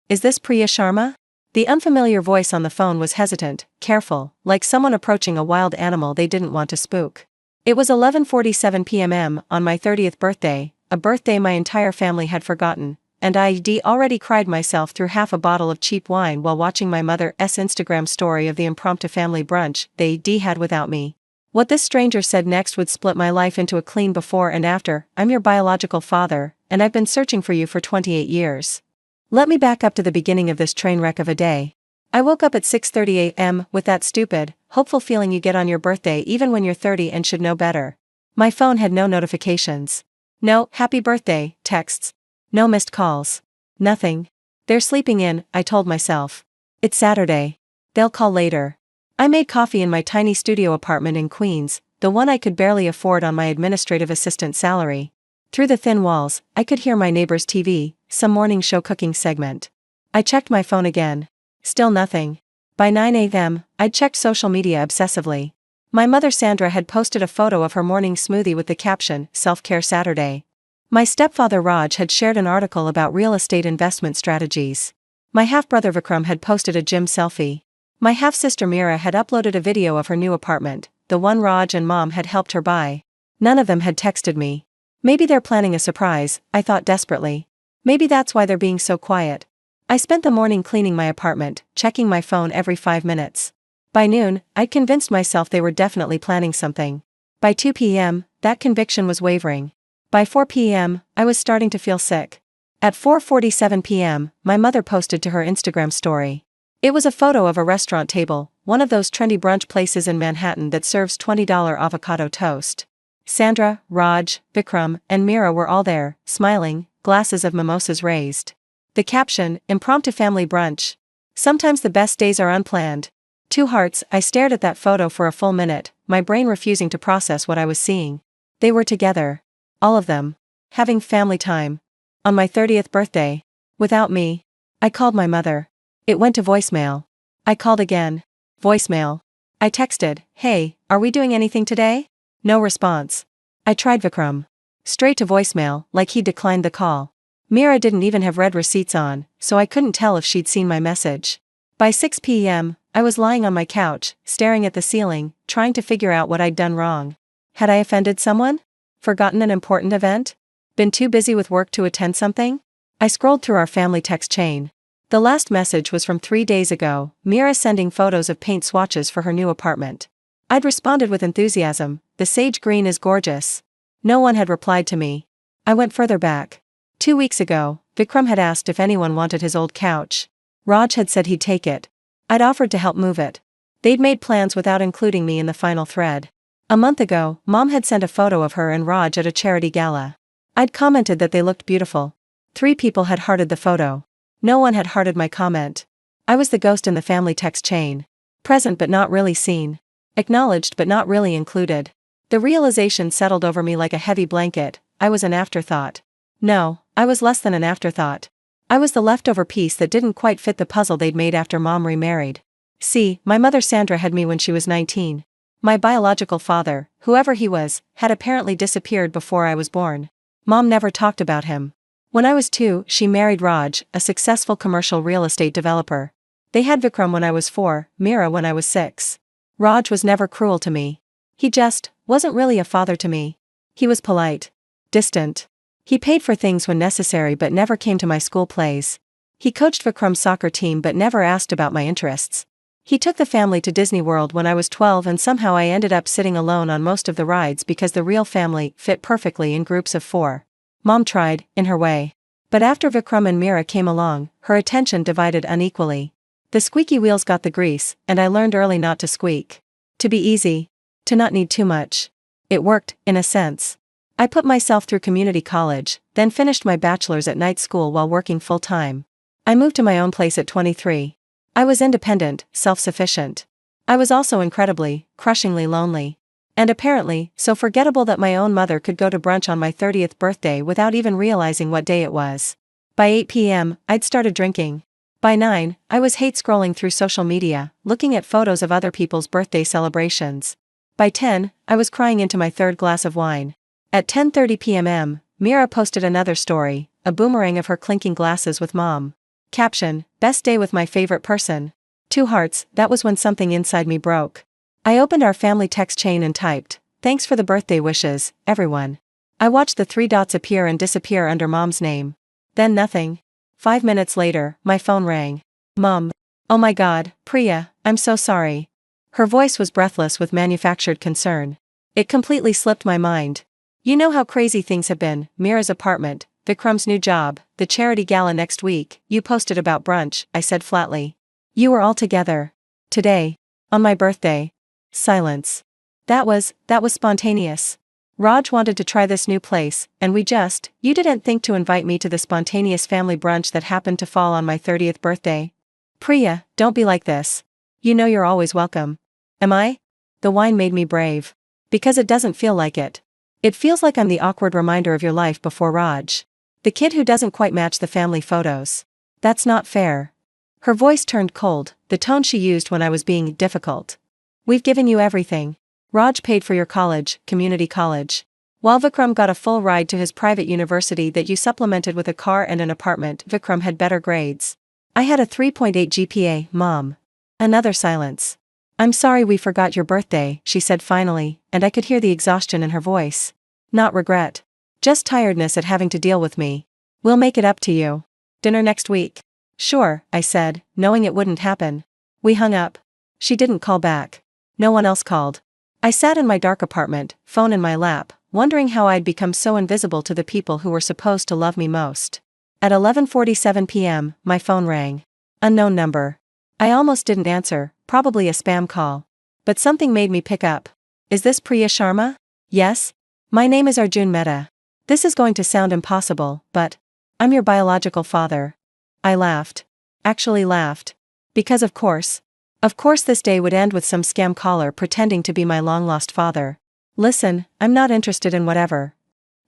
Is this Priya Sharma? The unfamiliar voice on the phone was hesitant, careful, like someone approaching a wild animal they didn't want to spook. It was 11:47 p.m. on my 30th birthday, a birthday my entire family had forgotten, and I'd already cried myself through half a bottle of cheap wine while watching my mother's Instagram story of the impromptu family brunch they had without me. What this stranger said next would split my life into a clean before and after. I'm your biological father, and I've been searching for you for 28 years. Let me back up to the beginning of this train wreck of a day. I woke up at 6:30 a.m. with that stupid, hopeful feeling you get on your birthday even when you're 30 and should know better. My phone had no notifications. No happy birthday texts. No missed calls. Nothing. They're sleeping in, I told myself. It's Saturday. They'll call later. I made coffee in my tiny studio apartment in Queens, the one I could barely afford on my administrative assistant salary. Through the thin walls, I could hear my neighbor's TV, some morning show cooking segment. I checked my phone again. Still nothing. By 9 a.m., I'd checked social media obsessively. My mother Sandra had posted a photo of her morning smoothie with the caption, Self-Care Saturday. My stepfather Raj had shared an article about real estate investment strategies. My half-brother Vikram had posted a gym selfie. My half-sister Mira had uploaded a video of her new apartment, the one Raj and Mom had helped her buy. None of them had texted me. Maybe they're planning a surprise, I thought desperately. Maybe that's why they're being so quiet. I spent the morning cleaning my apartment, checking my phone every 5 minutes. By noon, I'd convinced myself they were definitely planning something. By 2 p.m., that conviction was wavering. By 4 p.m., I was starting to feel sick. At 4:47 p.m., my mother posted to her Instagram story. It was a photo of a restaurant table, one of those trendy brunch places in Manhattan that serves $20 avocado toast. Sandra, Raj, Vikram, and Mira were all there, smiling, glasses of mimosas raised. The caption, Impromptu Family Brunch. Sometimes the best days are unplanned. 2 hearts. I stared at that photo for a full minute, my brain refusing to process what I was seeing. They were together. All of them. Having family time. On my 30th birthday. Without me. I called my mother. It went to voicemail. I called again. Voicemail. I texted, hey, are we doing anything today? No response. I tried Vikram. Straight to voicemail, like he declined the call. Mira didn't even have read receipts on, so I couldn't tell if she'd seen my message. By 6 p.m., I was lying on my couch, staring at the ceiling, trying to figure out what I'd done wrong. Had I offended someone? Forgotten an important event? Been too busy with work to attend something? I scrolled through our family text chain. The last message was from 3 days ago, Mira sending photos of paint swatches for her new apartment. I'd responded with enthusiasm, the sage green is gorgeous. No one had replied to me. I went further back. 2 weeks ago, Vikram had asked if anyone wanted his old couch. Raj had said he'd take it. I'd offered to help move it. They'd made plans without including me in the final thread. A month ago, Mom had sent a photo of her and Raj at a charity gala. I'd commented that they looked beautiful. 3 people had hearted the photo. No one had hearted my comment. I was the ghost in the family text chain. Present but not really seen. Acknowledged but not really included. The realization settled over me like a heavy blanket. I was an afterthought. No, I was less than an afterthought. I was the leftover piece that didn't quite fit the puzzle they'd made after Mom remarried. See, my mother Sandra had me when she was 19. My biological father, whoever he was, had apparently disappeared before I was born. Mom never talked about him. When I was 2, she married Raj, a successful commercial real estate developer. They had Vikram when I was 4, Mira when I was 6. Raj was never cruel to me. He just wasn't really a father to me. He was polite. Distant. He paid for things when necessary but never came to my school plays. He coached Vikram's soccer team but never asked about my interests. He took the family to Disney World when I was 12 and somehow I ended up sitting alone on most of the rides because the real family fit perfectly in groups of 4. Mom tried, in her way. But after Vikram and Mira came along, her attention divided unequally. The squeaky wheels got the grease, and I learned early not to squeak. To be easy. To not need too much. It worked, in a sense. I put myself through community college, then finished my bachelor's at night school while working full-time. I moved to my own place at 23. I was independent, self-sufficient. I was also incredibly, crushingly lonely. And apparently, so forgettable that my own mother could go to brunch on my 30th birthday without even realizing what day it was. By 8 p.m., I'd started drinking. By 9, I was hate scrolling through social media, looking at photos of other people's birthday celebrations. By 10, I was crying into my 3rd glass of wine. At 10:30 p.m., Mira posted another story, a boomerang of her clinking glasses with Mom. Caption, best day with my favorite person. 2 hearts, that was when something inside me broke. I opened our family text chain and typed, thanks for the birthday wishes, everyone. I watched the 3 dots appear and disappear under Mom's name. Then nothing. 5 minutes later, my phone rang. Mom. Oh my God, Priya, I'm so sorry. Her voice was breathless with manufactured concern. It completely slipped my mind. You know how crazy things have been, Mira's apartment, Vikram's new job, the charity gala next week, you posted about brunch, I said flatly. You were all together. Today. On my birthday. Silence. That was spontaneous. Raj wanted to try this new place, and you didn't think to invite me to the spontaneous family brunch that happened to fall on my 30th birthday. Priya, don't be like this. You know you're always welcome. Am I? The wine made me brave. Because it doesn't feel like it. It feels like I'm the awkward reminder of your life before Raj. The kid who doesn't quite match the family photos. That's not fair. Her voice turned cold, the tone she used when I was being difficult. We've given you everything. Raj paid for your college, community college. While Vikram got a full ride to his private university that you supplemented with a car and an apartment, Vikram had better grades. I had a 3.8 GPA, Mom. Another silence. I'm sorry we forgot your birthday, she said finally, and I could hear the exhaustion in her voice. Not regret. Just tiredness at having to deal with me. We'll make it up to you. Dinner next week. Sure, I said, knowing it wouldn't happen. We hung up. She didn't call back. No one else called. I sat in my dark apartment, phone in my lap, wondering how I'd become so invisible to the people who were supposed to love me most. At 11:47 p.m., my phone rang. Unknown number. I almost didn't answer, probably a spam call. But something made me pick up. Is this Priya Sharma? Yes? My name is Arjun Mehta. This is going to sound impossible, but I'm your biological father. I laughed. Actually laughed. Because of course this day would end with some scam caller pretending to be my long-lost father. Listen, I'm not interested in whatever.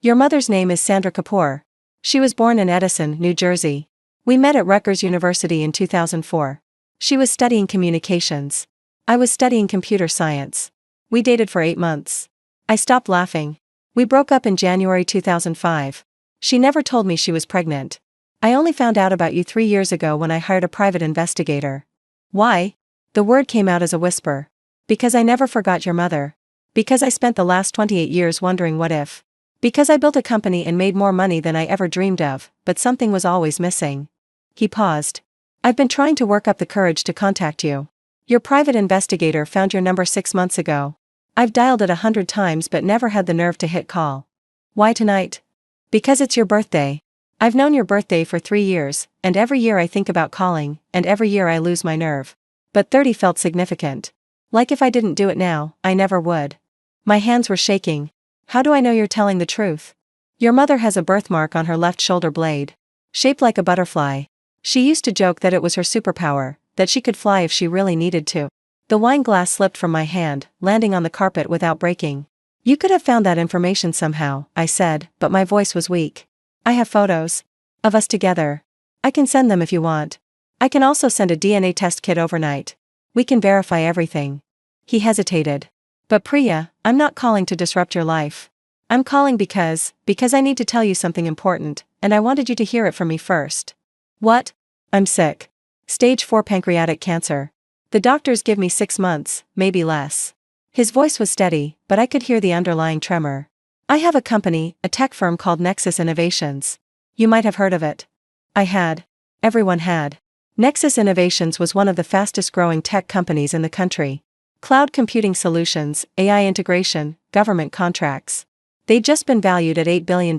Your mother's name is Sandra Kapoor. She was born in Edison, New Jersey. We met at Rutgers University in 2004. She was studying communications. I was studying computer science. We dated for 8 months. I stopped laughing. We broke up in January 2005. She never told me she was pregnant. I only found out about you 3 years ago when I hired a private investigator. Why? The word came out as a whisper. Because I never forgot your mother. Because I spent the last 28 years wondering what if. Because I built a company and made more money than I ever dreamed of, but something was always missing. He paused. I've been trying to work up the courage to contact you. Your private investigator found your number 6 months ago. I've dialed it 100 times but never had the nerve to hit call. Why tonight? Because it's your birthday. I've known your birthday for 3 years, and every year I think about calling, and every year I lose my nerve. But 30 felt significant. Like if I didn't do it now, I never would. My hands were shaking. How do I know you're telling the truth? Your mother has a birthmark on her left shoulder blade. Shaped like a butterfly. She used to joke that it was her superpower, that she could fly if she really needed to. The wine glass slipped from my hand, landing on the carpet without breaking. You could have found that information somehow, I said, but my voice was weak. I have photos. Of us together. I can send them if you want. I can also send a DNA test kit overnight. We can verify everything. He hesitated. But Priya, I'm not calling to disrupt your life. I'm calling because I need to tell you something important, and I wanted you to hear it from me first. What? I'm sick. Stage 4 pancreatic cancer. The doctors give me 6 months, maybe less. His voice was steady, but I could hear the underlying tremor. I have a company, a tech firm called Nexus Innovations. You might have heard of it. I had. Everyone had. Nexus Innovations was one of the fastest growing tech companies in the country. Cloud computing solutions, AI integration, government contracts. They'd just been valued at $8 billion.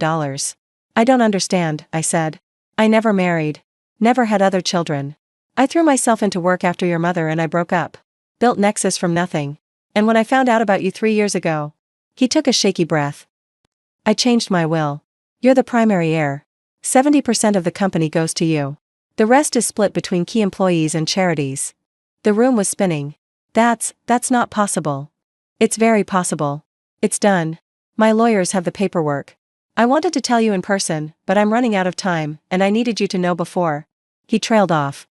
I don't understand, I said. I never married. Never had other children. I threw myself into work after your mother and I broke up. Built Nexus from nothing. And when I found out about you 3 years ago. He took a shaky breath. I changed my will. You're the primary heir. 70% of the company goes to you. The rest is split between key employees and charities. The room was spinning. That's not possible. It's very possible. It's done. My lawyers have the paperwork. I wanted to tell you in person, but I'm running out of time, and I needed you to know before. He trailed off.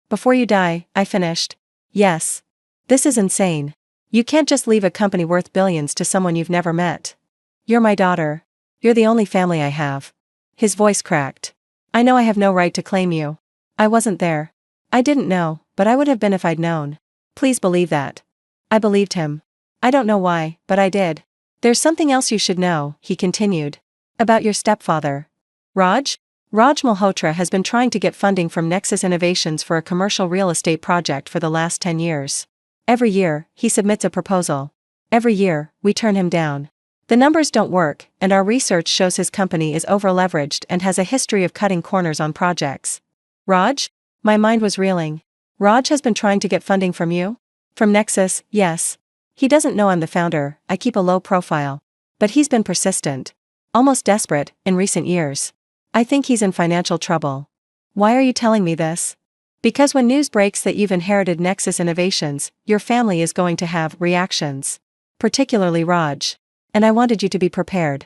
Before you die, I finished. Yes. This is insane. You can't just leave a company worth billions to someone you've never met. You're my daughter. You're the only family I have. His voice cracked. I know I have no right to claim you. I wasn't there. I didn't know, but I would have been if I'd known. Please believe that. I believed him. I don't know why, but I did. There's something else you should know, he continued. About your stepfather. Raj? Raj Malhotra has been trying to get funding from Nexus Innovations for a commercial real estate project for the last 10 years. Every year, he submits a proposal. Every year, we turn him down. The numbers don't work, and our research shows his company is over-leveraged and has a history of cutting corners on projects. Raj? My mind was reeling. Raj has been trying to get funding from you? From Nexus, yes. He doesn't know I'm the founder, I keep a low profile. But he's been persistent. Almost desperate, in recent years. I think he's in financial trouble. Why are you telling me this? Because when news breaks that you've inherited Nexus Innovations, your family is going to have reactions. Particularly Raj. And I wanted you to be prepared.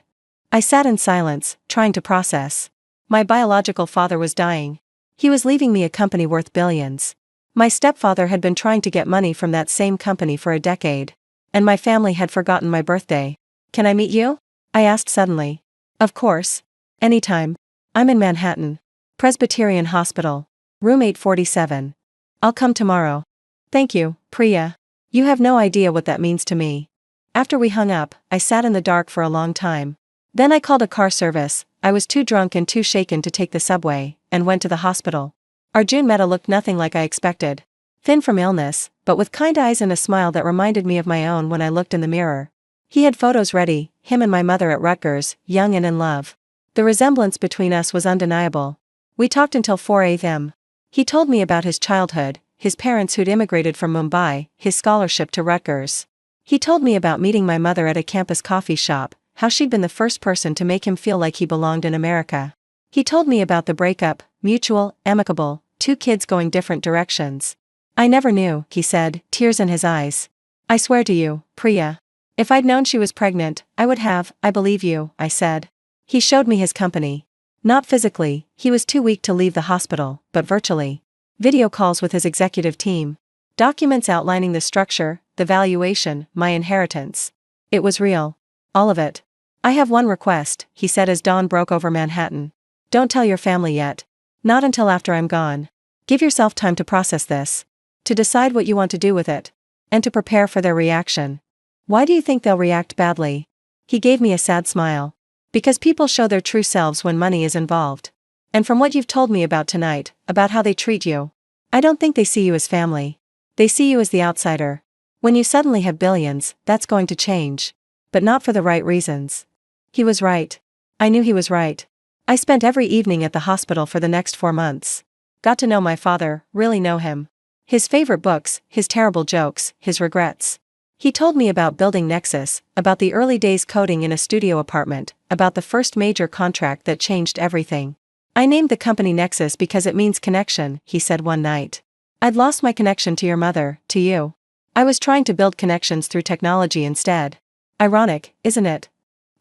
I sat in silence, trying to process. My biological father was dying. He was leaving me a company worth billions. My stepfather had been trying to get money from that same company for a decade. And my family had forgotten my birthday. Can I meet you? I asked suddenly. Of course. Anytime. I'm in Manhattan. Presbyterian Hospital. Room 847. I'll come tomorrow. Thank you, Priya. You have no idea what that means to me. After we hung up, I sat in the dark for a long time. Then I called a car service. I was too drunk and too shaken to take the subway, and went to the hospital. Arjun Mehta looked nothing like I expected. Thin from illness, but with kind eyes and a smile that reminded me of my own when I looked in the mirror. He had photos ready, him and my mother at Rutgers, young and in love. The resemblance between us was undeniable. We talked until 4 a.m. He told me about his childhood, his parents who'd immigrated from Mumbai, his scholarship to Rutgers. He told me about meeting my mother at a campus coffee shop, how she'd been the first person to make him feel like he belonged in America. He told me about the breakup, mutual, amicable, 2 kids going different directions. I never knew, he said, tears in his eyes. I swear to you, Priya. If I'd known she was pregnant, I would have, I believe you, I said. He showed me his company. Not physically, he was too weak to leave the hospital, but virtually. Video calls with his executive team. Documents outlining the structure, the valuation, my inheritance. It was real. All of it. I have one request, he said as dawn broke over Manhattan. Don't tell your family yet. Not until after I'm gone. Give yourself time to process this. To decide what you want to do with it. And to prepare for their reaction. Why do you think they'll react badly? He gave me a sad smile. Because people show their true selves when money is involved. And from what you've told me about tonight, about how they treat you, I don't think they see you as family. They see you as the outsider. When you suddenly have billions, that's going to change. But not for the right reasons. He was right. I knew he was right. I spent every evening at the hospital for the next 4 months. Got to know my father, really know him. His favorite books, his terrible jokes, his regrets. He told me about building Nexus, about the early days coding in a studio apartment, about the first major contract that changed everything. I named the company Nexus because it means connection, he said one night. I'd lost my connection to your mother, to you. I was trying to build connections through technology instead. Ironic, isn't it?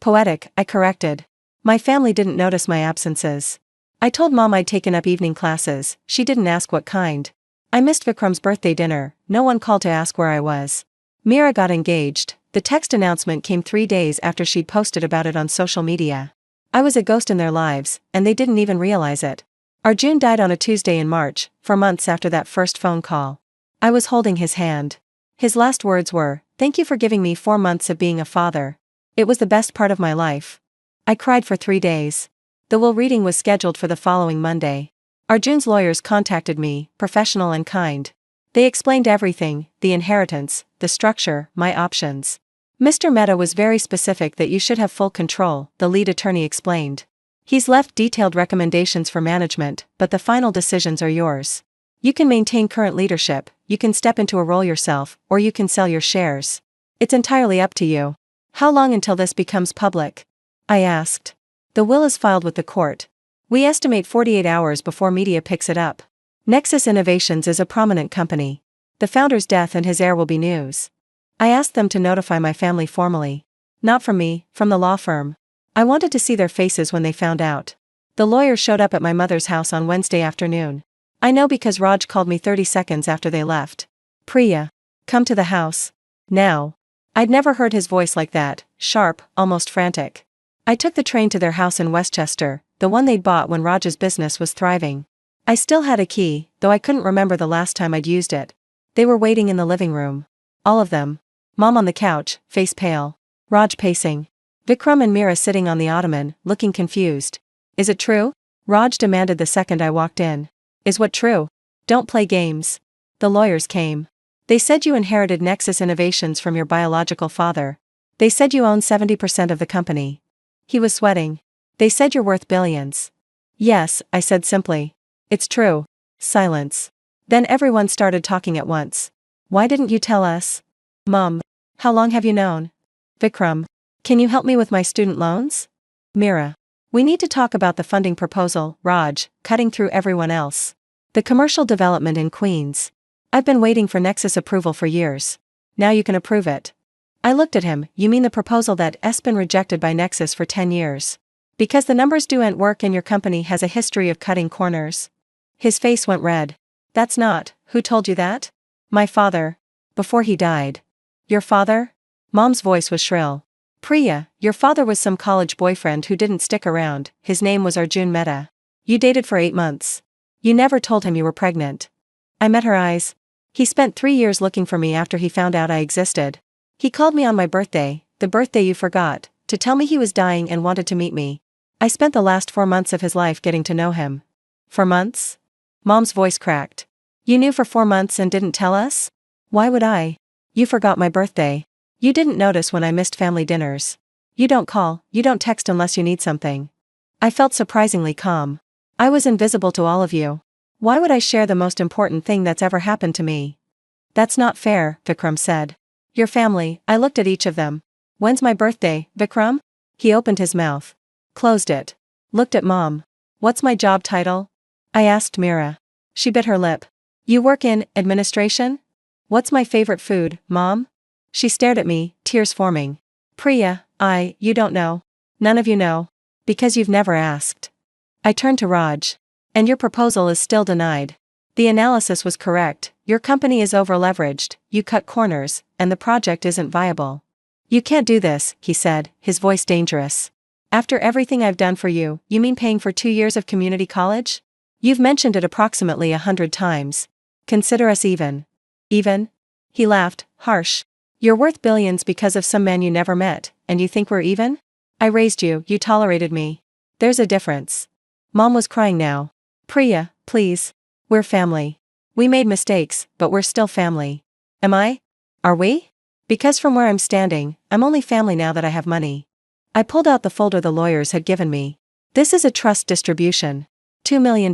Poetic, I corrected. My family didn't notice my absences. I told Mom I'd taken up evening classes, she didn't ask what kind. I missed Vikram's birthday dinner, no one called to ask where I was. Mira got engaged, the text announcement came 3 days after she'd posted about it on social media. I was a ghost in their lives, and they didn't even realize it. Arjun died on a Tuesday in March, 4 months after that first phone call. I was holding his hand. His last words were, "Thank you for giving me 4 months of being a father. It was the best part of my life." I cried for 3 days. The will reading was scheduled for the following Monday. Arjun's lawyers contacted me, professional and kind. They explained everything, the inheritance, the structure, my options. Mr. Mehta was very specific that you should have full control, the lead attorney explained. He's left detailed recommendations for management, but the final decisions are yours. You can maintain current leadership, you can step into a role yourself, or you can sell your shares. It's entirely up to you. How long until this becomes public? I asked. The will is filed with the court. We estimate 48 hours before media picks it up. Nexus Innovations is a prominent company. The founder's death and his heir will be news. I asked them to notify my family formally. Not from me, from the law firm. I wanted to see their faces when they found out. The lawyer showed up at my mother's house on Wednesday afternoon. I know because Raj called me 30 seconds after they left. "Priya, come to the house. Now." I'd never heard his voice like that, sharp, almost frantic. I took the train to their house in Westchester, the one they'd bought when Raj's business was thriving. I still had a key, though I couldn't remember the last time I'd used it. They were waiting in the living room. All of them. Mom on the couch, face pale. Raj pacing. Vikram and Mira sitting on the ottoman, looking confused. Is it true? Raj demanded the second I walked in. Is what true? Don't play games. The lawyers came. They said you inherited Nexus Innovations from your biological father. They said you own 70% of the company. He was sweating. They said you're worth billions. Yes, I said simply. It's true. Silence. Then everyone started talking at once. Why didn't you tell us? Mom. How long have you known? Vikram. Can you help me with my student loans? Mira. We need to talk about the funding proposal, Raj, cutting through everyone else. The commercial development in Queens. I've been waiting for Nexus approval for years. Now you can approve it. I looked at him. You mean the proposal that's been rejected by Nexus for 10 years? Because the numbers don't work and your company has a history of cutting corners? His face went red. That's not. Who told you that? My father. Before he died. Your father? Mom's voice was shrill. Priya, your father was some college boyfriend who didn't stick around. His name was Arjun Mehta. You dated for 8 months. You never told him you were pregnant. I met her eyes. He spent 3 years looking for me after he found out I existed. He called me on my birthday, the birthday you forgot, to tell me he was dying and wanted to meet me. I spent the last 4 months of his life getting to know him. 4 months? Mom's voice cracked. You knew for 4 months and didn't tell us? Why would I? You forgot my birthday. You didn't notice when I missed family dinners. You don't call, you don't text unless you need something. I felt surprisingly calm. I was invisible to all of you. Why would I share the most important thing that's ever happened to me? That's not fair, Vikram said. Your family. I looked at each of them. When's my birthday, Vikram? He opened his mouth. Closed it. Looked at Mom. What's my job title? I asked Mira. She bit her lip. You work in administration? What's my favorite food, Mom? She stared at me, tears forming. Priya, you don't know. None of you know. Because you've never asked. I turned to Raj. And your proposal is still denied. The analysis was correct. Your company is over-leveraged, you cut corners, and the project isn't viable. You can't do this, he said, his voice dangerous. After everything I've done for you, you mean paying for 2 years of community college? You've mentioned it approximately 100 times. Consider us even. Even? He laughed, harsh. You're worth billions because of some man you never met, and you think we're even? I raised you, you tolerated me. There's a difference. Mom was crying now. Priya, please. We're family. We made mistakes, but we're still family. Am I? Are we? Because from where I'm standing, I'm only family now that I have money. I pulled out the folder the lawyers had given me. This is a trust distribution. $2 million.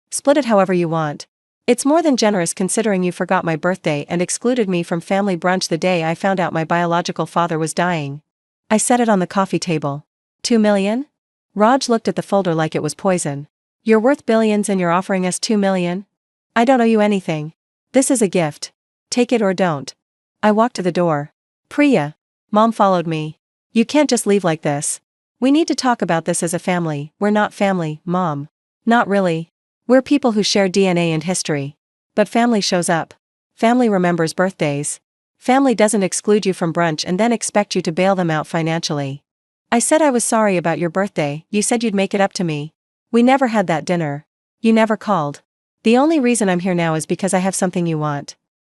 Split it however you want. It's more than generous considering you forgot my birthday and excluded me from family brunch the day I found out my biological father was dying. I set it on the coffee table. 2 million? Raj looked at the folder like it was poison. You're worth billions and you're offering us 2 million? I don't owe you anything. This is a gift. Take it or don't. I walked to the door. Priya. Mom followed me. You can't just leave like this. We need to talk about this as a family. We're not family, Mom. Not really. We're people who share DNA and history. But family shows up. Family remembers birthdays. Family doesn't exclude you from brunch and then expect you to bail them out financially. I said I was sorry about your birthday, you said you'd make it up to me. We never had that dinner. You never called. The only reason I'm here now is because I have something you want.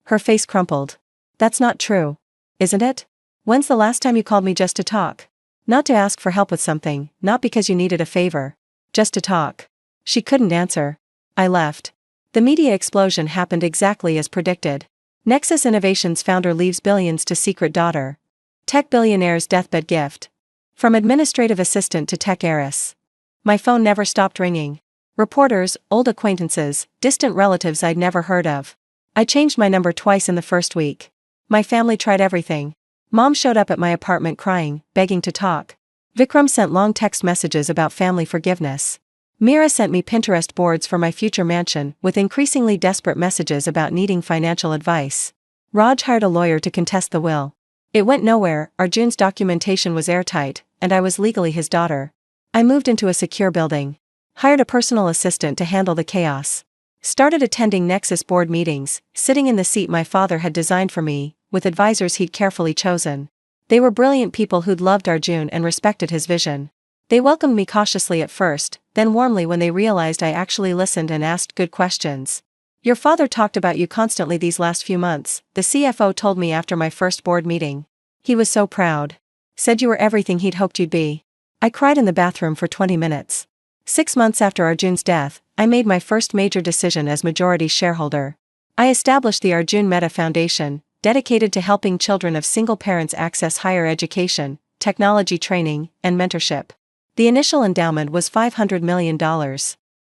Her face crumpled. That's not true. Isn't it? When's the last time you called me just to talk? Not to ask for help with something, not because you needed a favor. Just to talk. She couldn't answer. I left. The media explosion happened exactly as predicted. Nexus Innovations founder leaves billions to secret daughter. Tech billionaire's deathbed gift. From administrative assistant to tech heiress. My phone never stopped ringing. Reporters, old acquaintances, distant relatives I'd never heard of. I changed my number twice in the first week. My family tried everything. Mom showed up at my apartment crying, begging to talk. Vikram sent long text messages about family forgiveness. Mira sent me Pinterest boards for my future mansion with increasingly desperate messages about needing financial advice. Raj hired a lawyer to contest the will. It went nowhere. Arjun's documentation was airtight, and I was legally his daughter. I moved into a secure building. Hired a personal assistant to handle the chaos. Started attending Nexus board meetings, sitting in the seat my father had designed for me, with advisors he'd carefully chosen. They were brilliant people who'd loved Arjun and respected his vision. They welcomed me cautiously at first, then warmly when they realized I actually listened and asked good questions. Your father talked about you constantly these last few months, the CFO told me after my first board meeting. He was so proud. Said you were everything he'd hoped you'd be. I cried in the bathroom for 20 minutes. 6 months after Arjun's death, I made my first major decision as majority shareholder. I established the Arjun Mehta Foundation, dedicated to helping children of single parents access higher education, technology training, and mentorship. The initial endowment was $500 million.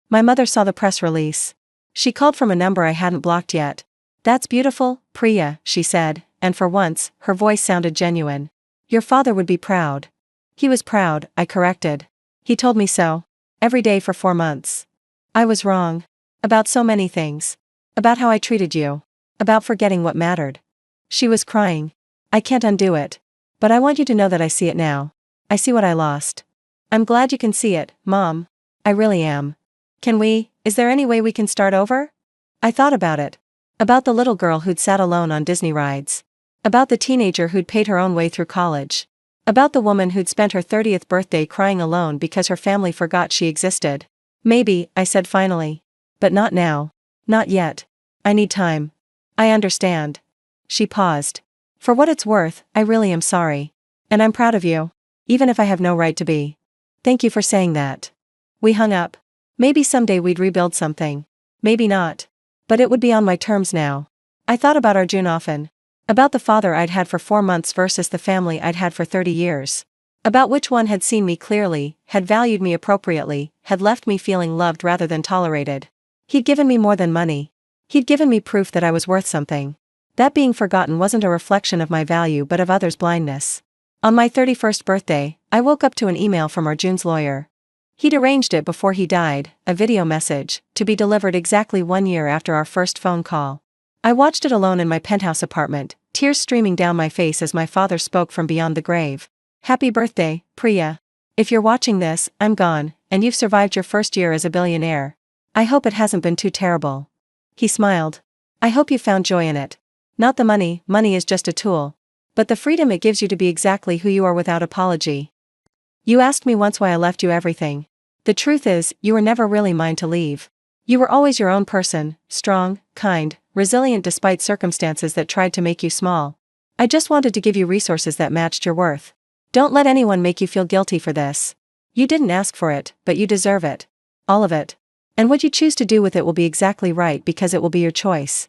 My mother saw the press release. She called from a number I hadn't blocked yet. "That's beautiful, Priya," she said, and for once, her voice sounded genuine. "Your father would be proud." He was proud, I corrected. He told me so. Every day for 4 months. I was wrong. About so many things. About how I treated you. About forgetting what mattered. She was crying. "I can't undo it. But I want you to know that I see it now. I see what I lost." "I'm glad you can see it, Mom. I really am. Is there any way we can start over?" I thought about it. About the little girl who'd sat alone on Disney rides. About the teenager who'd paid her own way through college. About the woman who'd spent her 30th birthday crying alone because her family forgot she existed. "Maybe," I said finally. "But not now. Not yet. I need time." "I understand." She paused. "For what it's worth, I really am sorry. And I'm proud of you. Even if I have no right to be. Thank you for saying that." We hung up. Maybe someday we'd rebuild something. Maybe not. But it would be on my terms now. I thought about Arjun often. About the father I'd had for 4 months versus the family I'd had for 30 years. About which one had seen me clearly, had valued me appropriately, had left me feeling loved rather than tolerated. He'd given me more than money. He'd given me proof that I was worth something. That being forgotten wasn't a reflection of my value but of others' blindness. On my 31st birthday, I woke up to an email from Arjun's lawyer. He'd arranged it before he died, a video message, to be delivered exactly 1 year after our first phone call. I watched it alone in my penthouse apartment, tears streaming down my face as my father spoke from beyond the grave. "Happy birthday, Priya. If you're watching this, I'm gone, and you've survived your first year as a billionaire. I hope it hasn't been too terrible." He smiled. "I hope you found joy in it. Not the money is just a tool. But the freedom it gives you to be exactly who you are without apology. You asked me once why I left you everything. The truth is, you were never really mine to leave. You were always your own person, strong, kind, resilient despite circumstances that tried to make you small. I just wanted to give you resources that matched your worth. Don't let anyone make you feel guilty for this. You didn't ask for it, but you deserve it. All of it. And what you choose to do with it will be exactly right because it will be your choice.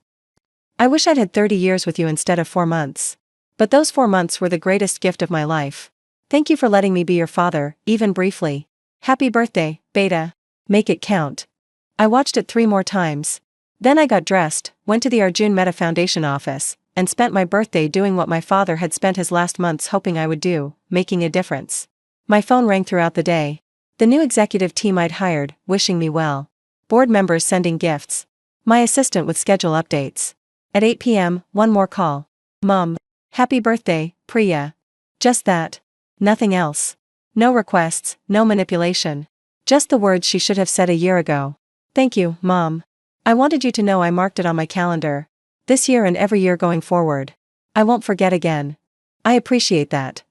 I wish I'd had 30 years with you instead of 4 months. But those 4 months were the greatest gift of my life. Thank you for letting me be your father, even briefly. Happy birthday, Beta. Make it count." I watched it 3 more times. Then I got dressed, went to the Arjun Mehta Foundation office, and spent my birthday doing what my father had spent his last months hoping I would do, making a difference. My phone rang throughout the day. The new executive team I'd hired, wishing me well. Board members sending gifts. My assistant with schedule updates. At 8 p.m., one more call. "Mom. Happy birthday, Priya." Just that. Nothing else. No requests, no manipulation. Just the words she should have said a year ago. "Thank you, Mom. I wanted you to know I marked it on my calendar. This year and every year going forward. I won't forget again. I appreciate that.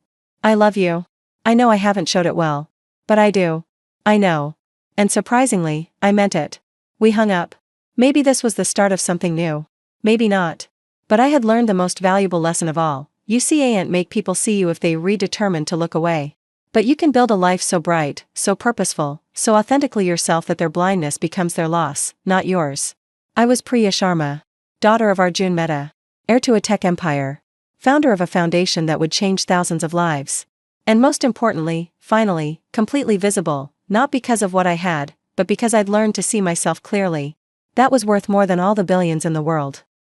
I love you. I know I haven't showed it well. But I do. I know." And surprisingly, I meant it. We hung up. Maybe this was the start of something new. Maybe not. But I had learned the most valuable lesson of all. You can't make people see you if they redetermine to look away. But you can build a life so bright, so purposeful, so authentically yourself that their blindness becomes their loss, not yours. I was Priya Sharma. Daughter of Arjun Mehta. Heir to a tech empire. Founder of a foundation that would change thousands of lives. And most importantly, finally, completely visible, not because of what I had, but because I'd learned to see myself clearly. That was worth more than all the billions in the world.